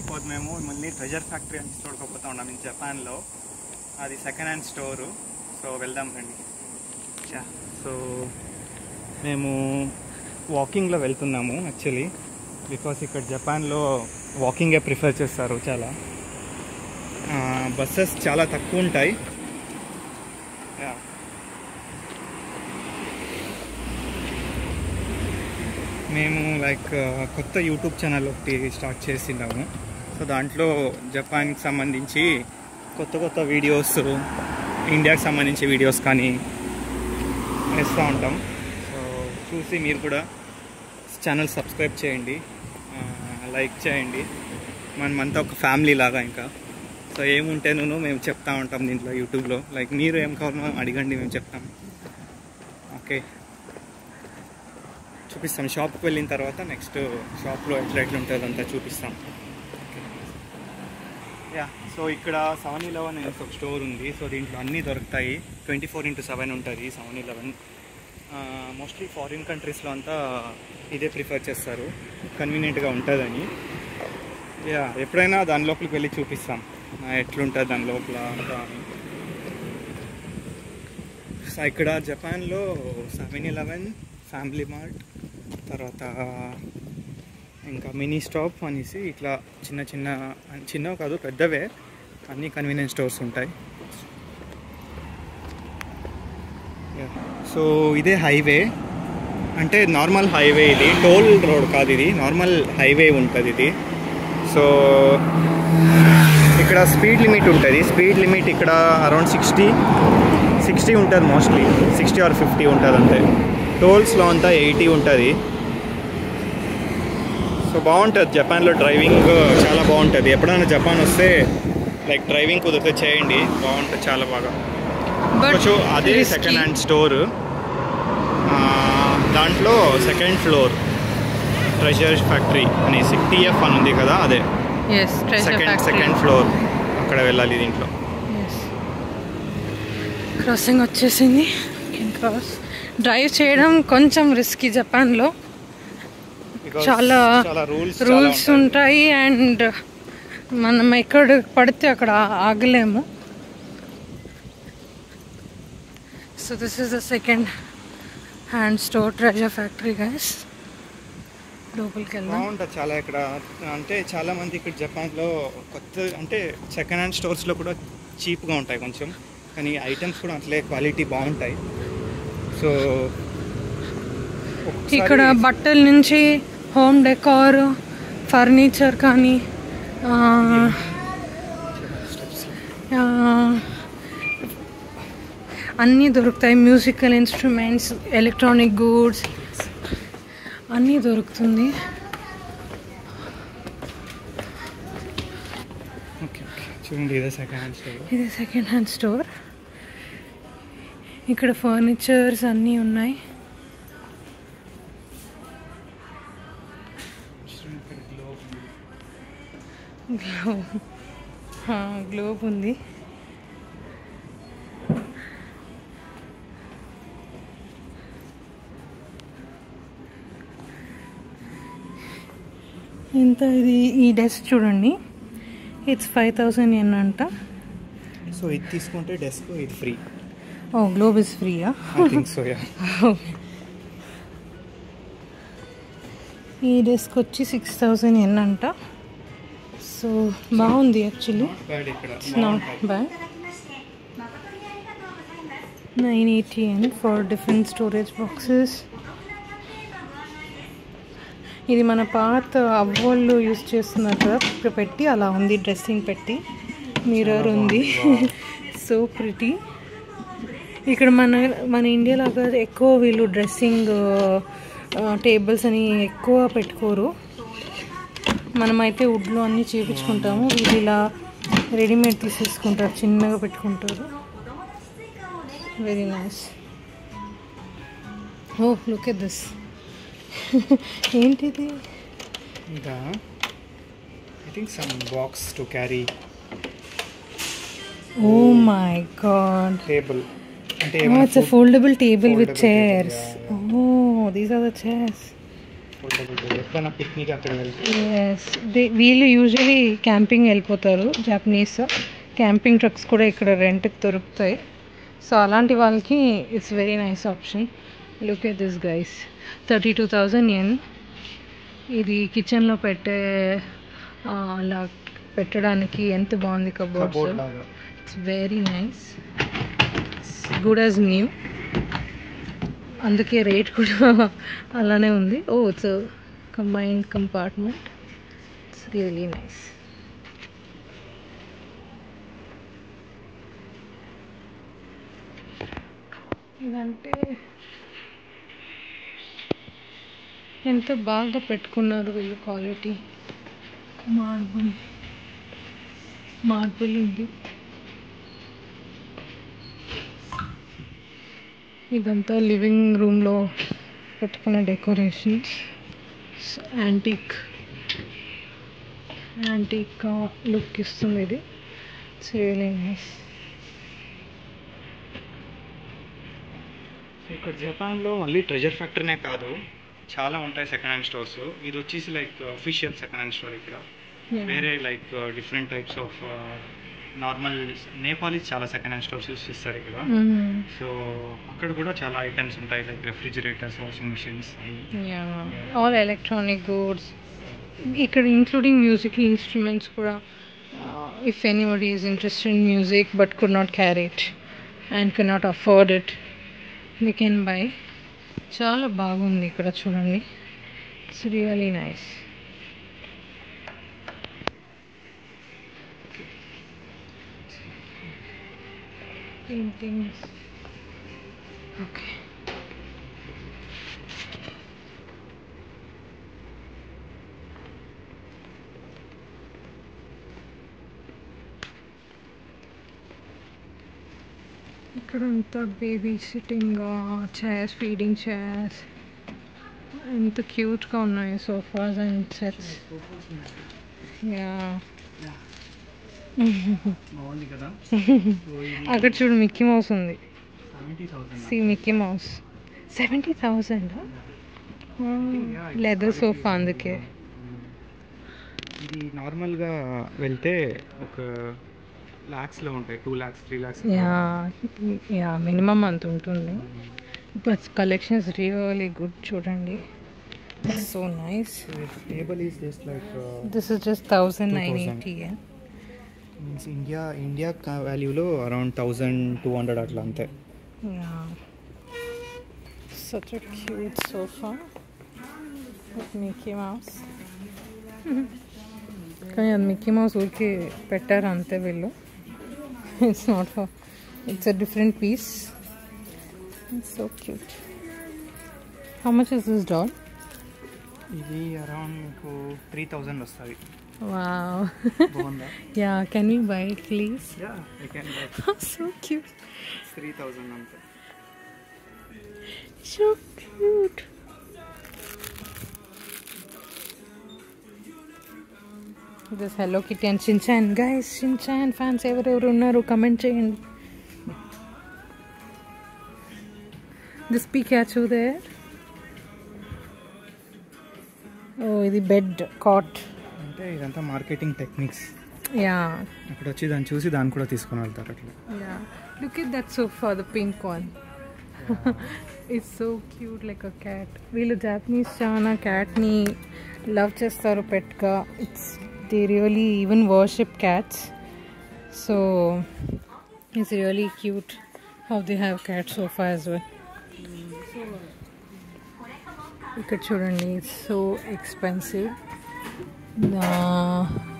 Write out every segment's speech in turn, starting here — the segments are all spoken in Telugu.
ఇప్పుడు మేము మళ్ళీ ట్రెజర్ ఫ్యాక్టరీ అని చూడకపోతా ఉన్నాం ఇన్ జపాన్లో. అది సెకండ్ హ్యాండ్ స్టోరు. సో వెళ్దాం రండి. సో మేము వాకింగ్లో వెళ్తున్నాము యాక్చువల్లీ, బికాస్ ఇక్కడ జపాన్లో వాకింగే ప్రిఫర్ చేస్తారు చాలా. బస్సెస్ చాలా తక్కువ ఉంటాయి. మేము కొత్త యూట్యూబ్ ఛానల్ ఒకటి స్టార్ట్ చేసినాము. సో దాంట్లో జపాన్కి సంబంధించి కొత్త వీడియోస్, ఇండియాకి సంబంధించి వీడియోస్ కానీ వేస్తూ ఉంటాం. సో చూసి మీరు కూడా ఛానల్ సబ్స్క్రైబ్ చేయండి, లైక్ చేయండి. మనమంతా ఒక ఫ్యామిలీ లాగా. ఇంకా సో ఏముంటేనూ మేము చెప్తా ఉంటాం దీంట్లో యూట్యూబ్లో. మీరు ఏం కావాలో అడగండి, మేము చెప్తాం. ఓకే, చూపిస్తాం. షాప్కి వెళ్ళిన తర్వాత నెక్స్ట్ షాప్లో ఎట్లా ఉంటుంది అంతా చూపిస్తాం. సో ఇక్కడ 7-Eleven అనేసి ఒక స్టోర్ ఉంది. సో దీంట్లో అన్నీ దొరుకుతాయి. 24/7 ఉంటుంది 7-Eleven. మోస్ట్లీ ఫారిన్ కంట్రీస్లో అంతా ఇదే ప్రిఫర్ చేస్తారు, కన్వీనియంట్గా ఉంటుందని. ఎప్పుడైనా దాని లోపలికి వెళ్ళి చూపిస్తాం ఎట్లుంటుంది దాని లోపల అంతా. సో ఇక్కడ జపాన్లో 7-Eleven, ఫ్యామిలీ మార్ట్, తర్వాత ఇంకా మినీ స్టాప్ అనేసి ఇట్లా చిన్నవి కాదు పెద్దవే అన్ని కన్వీనియన్స్ స్టోర్స్ ఉంటాయి. సో ఇదే హైవే, అంటే నార్మల్ హైవే. ఇది టోల్ రోడ్ కాదు, ఇది నార్మల్ హైవే ఉంటుంది ఇది. సో ఇక్కడ స్పీడ్ లిమిట్ ఉంటుంది. స్పీడ్ లిమిట్ ఇక్కడ అరౌండ్ 60 ఉంటుంది, మోస్ట్లీ 60 or 50 ఉంటుంది అంతే. టోల్స్లో అంతా 80 ఉంటుంది. సో బాగుంటుంది జపాన్లో డ్రైవింగ్, చాలా బాగుంటుంది. ఎప్పుడైనా జపాన్ వస్తే డ్రైవింగ్ కుదిరితే చేయండి, బాగుంటుంది చాలా బాగా. సో అదే సెకండ్ హ్యాండ్ స్టోర్. దాంట్లో సెకండ్ ఫ్లోర్ ట్రెజర్ ఫ్యాక్టరీ అనేసి TF అని ఉంది కదా, అదే సెకండ్ ఫ్లోర్. అక్కడ వెళ్ళాలి. దీంట్లో క్రాసింగ్ వచ్చేసింది. డ్రైవ్ చేయడం కొంచెం రిస్కీ జపాన్లో. చాలా రూల్స్ ఉంటాయి అండ్ మనం ఎక్కడ పడితే అక్కడ ఆగలేము. So this is the second hand store treasure factory guys. లోపలికి వెళ్దాం. బాగుంటుంది చాలా ఇక్కడ. అంటే చాలా మంది ఇక్కడ జపాన్లో అంటే సెకండ్ హ్యాండ్ స్టోర్స్లో కూడా చీప్గా ఉంటాయి కొంచెం, కానీ ఐటమ్స్ కూడా అట్లే క్వాలిటీ బాగుంటాయి. సో ఇక్కడ బట్టల నుంచి హోమ్ డెకార్, ఫర్నిచర్ కానీ అన్నీ దొరుకుతాయి. మ్యూజికల్ ఇన్స్ట్రుమెంట్స్, ఎలక్ట్రానిక్ గూడ్స్ అన్నీ దొరుకుతుంది. చూడండి, ఇదే సెకండ్ హ్యాండ్ స్టోర్. ఇక్కడ ఫర్నిచర్స్ అన్నీ ఉన్నాయి. గ్లోబ్ ఉంది. ఎంత ఇది? ఈ డెస్క్ చూడండి, ఇట్స్ 5,000 yen అంట. సో ఇది తీసుకుంటే డెస్క్ ఇది ఫ్రీ. ఓ, గ్లోబ్ ఇస్ ఫ్రీయా? I think so, ya. ఈ డెస్క్ వచ్చి 6,000 yen అంట. సో బాగుంది actually, it's not bad. 980 yen for different storage boxes. ఇది మన పాత అవ్వళ్ళు యూజ్ చేస్తున్నారు కదా పెట్టి, అలా ఉంది. డ్రెస్సింగ్ పెట్టి, మిర్రర్ ఉంది. So pretty. ఇక్కడ మన ఇండియా లాగా ఎక్కువ వీళ్ళు డ్రెస్సింగ్ టేబుల్స్ అని ఎక్కువ పెట్టుకోరు. మనమైతే వుడ్లో అన్నీ చేయించుకుంటాము. వీళ్ళు ఇలా రెడీమేడ్ తీసేసుకుంటారు, చిన్నగా పెట్టుకుంటారు. Very nice. Oh, look at this. ఏంటిది? I think some box to carry. Oh my god. Table అంటే it's a foldable table with chairs. Oh, these are the chairs. ఎప్పుడైనా పిక్నిక్ అక్కడ వెళ్తే ఎస్ వీళ్ళు యూజువలీ క్యాంపింగ్ వెళ్ళిపోతారు. జాపనీస్ క్యాంపింగ్ ట్రక్స్ కూడా ఇక్కడ రెంట్కి దొరుకుతాయి. సో అలాంటి వాళ్ళకి it's very nice option. Look at this guys, 32,000 yen. ఇది కిచెన్లో అలా పెట్టడానికి ఎంత బాగుంది cupboards. It's very nice, good as new. అందుకే రేట్ కూడా అలానే ఉంది. Oh it's combined compartment. It's really nice. ఇదంటే ఎంత బాగా పెట్టుకున్నారు వీళ్ళు, క్వాలిటీ. మార్బుల్ ఉంది. ఇదంతా లివింగ్ రూమ్లో పెట్టుకున్న డెకరేషన్స్. యాంటిక్ లుక్ ఇస్తుంది ఇది. It's really nice. ఇక్కడ జపాన్లో మళ్ళీ ట్రెజర్ ఫ్యాక్టరీనే కాదు, చాలా ఉంటాయి సెకండ్ హ్యాండ్ స్టోర్స్. ఇది వచ్చేసి like official second hand store. ఇక్కడ వేరే like different types of normal Nepalese చాలా సెకండ్ హ్యాండ్ స్టోర్స్ యూస్ చేస్తారు ఇక్కడ. సో అక్కడ కూడా చాలా ఐటమ్స్ ఉంటాయి, like refrigerators, washing machines, all electronic goods. ఇక్కడ ఇంక్లూడింగ్ మ్యూజికల్ ఇన్స్ట్రుమెంట్స్ కూడా. If anybody is interested in music but could not carry it and could not afford it, they can buy. చాలా బాగుంది ఇక్కడ చూడండి. It's really nice. Paintings. Okay, ఇక్కడ అంతా baby sitting chairs, feeding chairs. ఎంత క్యూట్గా ఉన్నాయి సోఫాస్ అండ్ సెట్స్. బాగుంది కదా. అక్కడ చూడు మిక్కీ మౌస్ ఉంది. See Mickey Mouse 70,000. Leather sofa. అందుకే ఇది నార్మల్గా వెళ్తే ఒక లాక్స్లో ఉంటాయి, 2 lakhs 3 lakhs. యా మినిమం అంత ఉంటుంది. But collections really good. చూడండి, so nice. Table is just like this is just 1,980. Means India వాల్యూలో అరౌండ్ 1,200 అట్లా అంతే. Such a cute sofa with Mickey Mouse. కానీ అది మిక్కీ మౌస్ ఊరికి పెట్టారు అంతే వీళ్ళు. It's not for, it's a different piece. It's so cute. How much is this doll? ఇది అరౌండ్ మీకు 3,000 వస్తుంది. వావ్. బాగుందా? Yeah, can you buy it please? Yeah, I can buy. So cute. 3,000 అంతే. So cute. This Hello Kitty and Shinchan. Guys, Shinchan fans ఎవరెవరు ఉన్నారు కామెంట్ చేయండి. This Pikachu there. ఓ, ఇది బెడ్ కాట్. అంటే ఇదంతా మార్కెటింగ్ టెక్నిక్స్. యా, అక్కడ వచ్చి దాన్ని చూసి దాన్ని కూడా తీసుకొని వెళ్తారు అట్లా. Ya, look at that sofa, the pink one. It's so cute, like a cat. వీళ్ళు జాపనీస్ చాలా క్యాట్ని లవ్ చేస్తారు పెట్గా. It's they really even worship cats. So it's really cute how they have cat sofa as well. ఇక్కడ చూడండి, it's so expensive.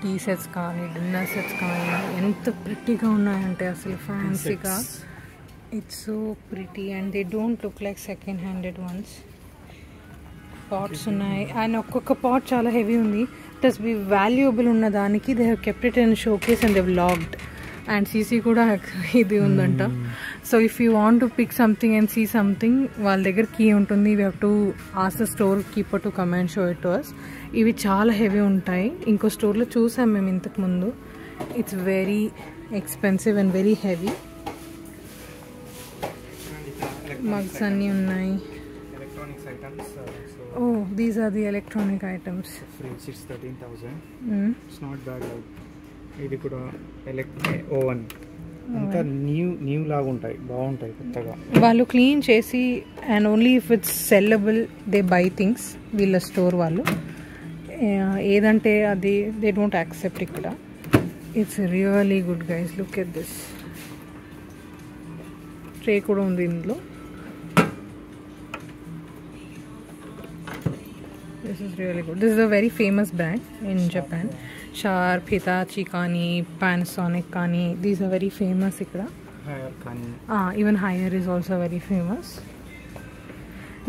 Tea sets కానీ డిన్నర్ సెట్స్ కానీ ఎంత ప్రిటీగా ఉన్నాయంటే అసలు ఫ్యాన్సీగా. It's so pretty and they don't look like second handed ones. Pots ఉన్నాయి అండ్ ఒక్కొక్క పాట్ చాలా హెవీ ఉంది. ప్లస్ బి వాల్యుయబుల్ ఉన్న దానికి they have kept it in showcase and they have locked. And CC కూడా ఇది ఉందంట. So if you want to pick something and see something, వాళ్ళ దగ్గర కీ ఉంటుంది. We have to ask the store keeper to come and show it to us. ఇవి చాలా హెవీ ఉంటాయి. ఇంకో స్టోర్లో చూసాం మేము ఇంతకుముందు. It's very expensive and very heavy. Mugs అన్నీ ఉన్నాయి. Electronics items. So Oh, these are the electronic items. Fridge is 13,000. It's not bad. ఇది కూడా ఓవెన్ అంతా న్యూ లాగా ఉంటాయి, బాగుంటాయి కొత్తగా. వాళ్ళు క్లీన్ చేసి and only if it's sellable they buy things. వీళ్ళ స్టోర్ వాళ్ళు ఏదంటే అది దే డోంట్ యాక్సెప్ట్ ఇక్కడ. It's really good guys. Look at this. Tray కూడా ఉంది ఇందులో. This is really good. This is a very famous brand in Japan. Sharp, Hitachi kani, Panasonic kani. These are very famous ikkada. Haier kani. Even Haier is also very famous.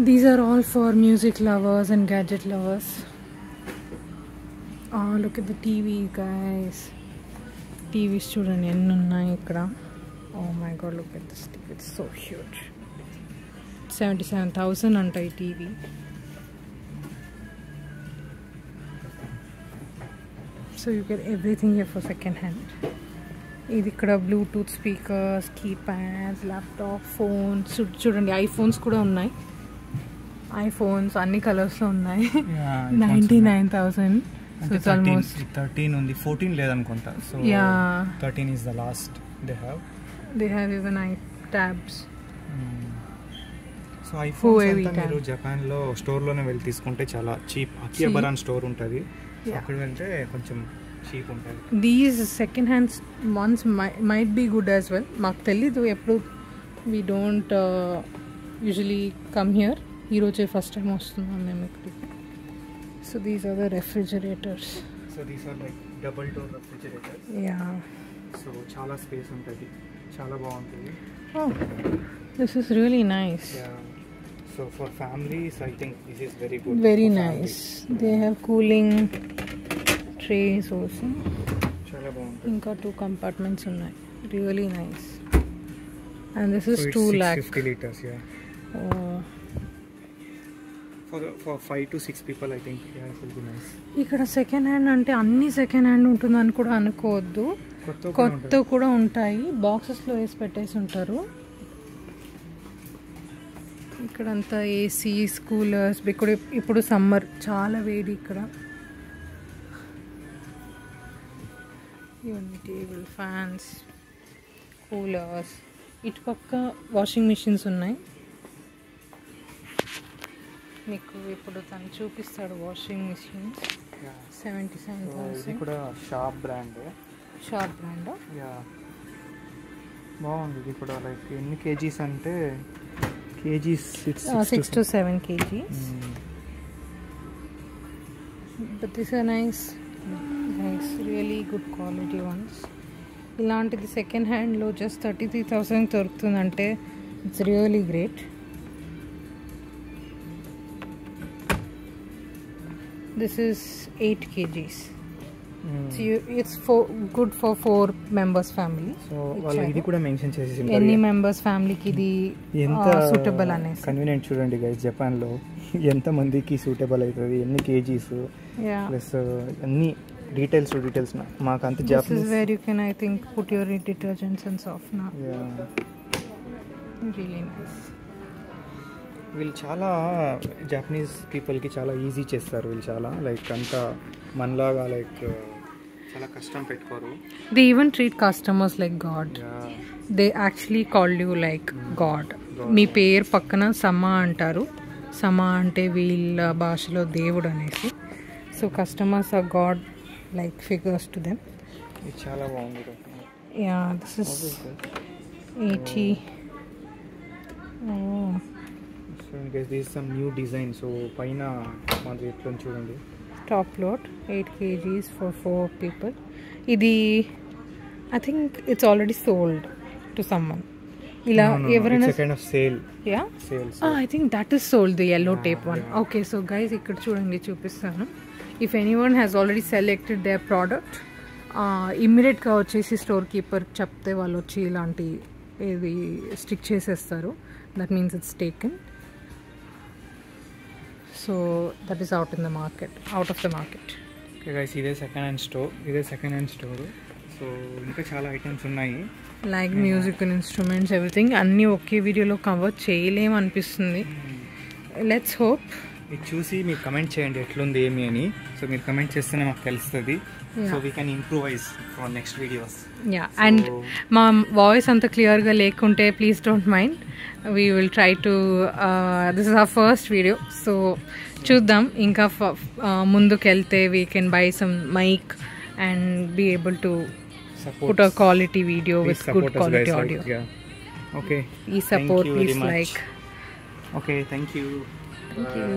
These are all for music lovers and gadget lovers. Look at the TV, guys. TVs chudandi enni unnayi ikkada. Oh my god, look at this TV. It's so huge. 77,000 anta ee TV. So you get everything here for second hand. ఇది ఇక్కడ Bluetooth speakers, keypads, laptop, phones. చూడండి ఐఫోన్స్ కూడా ఉన్నాయి. ఐఫోన్స్ అన్ని కలర్స్లో ఉన్నాయి. 99,000. సో ఇట్స్ ఆల్మోస్ట్ 13 ఉంది, 14 లేదనుకుంటా. So 13 is the last they have. They have even tabs. So iPhones అంతా మీరు జపాన్లో స్టోర్లోనే వెళ్ళి తీసుకుంటే చాలా చీప్. అకియబరా స్టోర్ ఉంటుంది, అక్కడ వెళ్తే కొంచెం చీప్ ఉంటుంది. These second hands ones might be good as well. మాకు తెలీదు, ఎప్పుడు we don't usually come here. ఈరోజే ఫస్ట్ టైం వస్తున్నాం మేము ఇక్కడికి. So these are the refrigerators. So these are like double door refrigerators. Ya. So చాలా స్పేస్ ఉంటుంది, చాలా బాగుంటుంది. This is really nice. So for families, I think this is very good. Very nice. They have cooling trays also. Chala bagundi. Inka 2 compartments unnai. Really nice. And this is so 2 lakh. lakh. 650 liters, yeah. For 5 to 6 people, I think it will be nice. ఇక్కడ సెకండ్ హ్యాండ్ అంటే అన్ని సెకండ్ హ్యాండ్ ఉంటుందని కూడా అనుకోవద్దు. కొత్త కూడా ఉంటాయి. బాక్సెస్లో వేసి పెట్టేసి ఉంటారు. ఇక్కడంతా ఏసీస్, కూలర్స్. ఇప్పుడు సమ్మర్ చాలా వేడి ఇక్కడ. ఇవన్నీ టేబుల్ ఫ్యాన్స్, కూలర్స్. ఇటు పక్క వాషింగ్ మిషన్స్ ఉన్నాయి. మీకు ఇప్పుడు తను చూపిస్తాడు వాషింగ్ మిషన్స్. 77,000. ఇది కూడా షార్ప్ బ్రాండ్. Sharp brand. బాగుంది. ఇది కూడా లైక్ ఎన్ని కేజీస్ అంటే kgs, 6 to 7 kgs. But these are nice, really good quality ones. ఇలాంటిది సెకండ్ హ్యాండ్లో జస్ట్ 33,000 దొరుకుతుందంటే it's really great. This is 8 kgs. It's good for 4 members family. సో వాళ్ళు ఇది కూడా మెన్షన్ చేసి ఎన్ని మెంబర్స్ ఫ్యామిలీకి ఇది సూటబుల్ అనేసి. కన్వీనియంట్ చూడండి గైస్, జపాన్లో ఎంత మందికి సూటబుల్ అవుతుంది, ఎన్ని కేజీస్ ప్లస్ అన్ని డీటెయిల్స్ మాకు అంత Japanese. Where you can I think put your detergents and softener. Really nice. వీళ్ళు చాలా జపనీస్ పీపుల్కి చాలా ఈజీ చేస్తారు. వీళ్ళు చాలా లైక్ అంతా మనలాగా లైక్ చాలా కష్టం పెట్టుకోరు. They even treat customers like god. They actually called you like god. మీ పేరు పక్కన సమా అంటారు. సమా అంటే వీళ్ళ భాషలో దేవుడు అనేసి. So customers are god like figures to them. ఇది చాలా బాగుంది. Yeah, this is 80. This is some new design. సో పైన మాది ఎట్లా చూడండి. Top load 8 kgs for 4 people. ఇది I think it's already sold to someone. ఇలా ఎవరైనా kind of sale. Yeah, I think that is sold, the yellow tape one. Okay, so guys ఇక్కడ చూడండి, చూపిస్తాను. If anyone has already selected their product, ఇమ్మీడియట్గా వచ్చేసి స్టోర్ కీపర్ చెప్తే వాళ్ళు వచ్చి ఇలాంటి ఇది స్టిక్ చేసేస్తారు. That means it's taken. So that is out of the market. Okay guys, ఇదే సెకండ్ హ్యాండ్ స్టోర్. సో ఇంకా చాలా ఐటమ్స్ ఉన్నాయి, లైక్ మ్యూజిక్ ఇన్స్ట్రుమెంట్స్, ఎవ్రీథింగ్. అన్నీ ఒకే వీడియోలో కవర్ చేయలేము అనిపిస్తుంది. లెట్స్ హోప్ ఇది చూసి మీరు కమెంట్ చేయండి ఎట్లుంది ఏమి అని. సో మీరు కమెంట్ చేస్తేనే మాకు తెలుస్తుంది. So we can improvise for next videos. Yeah, and మా వాయిస్ అంత క్లియర్గా లేకుంటే please don't mind. We will try to this is our first video. So చూద్దాం, ఇంకా ముందుకెళ్తే we can buy some mic and be able to put a quality video with good quality audio. Like, okay, please support, please like. Okay, thank you. Thank you.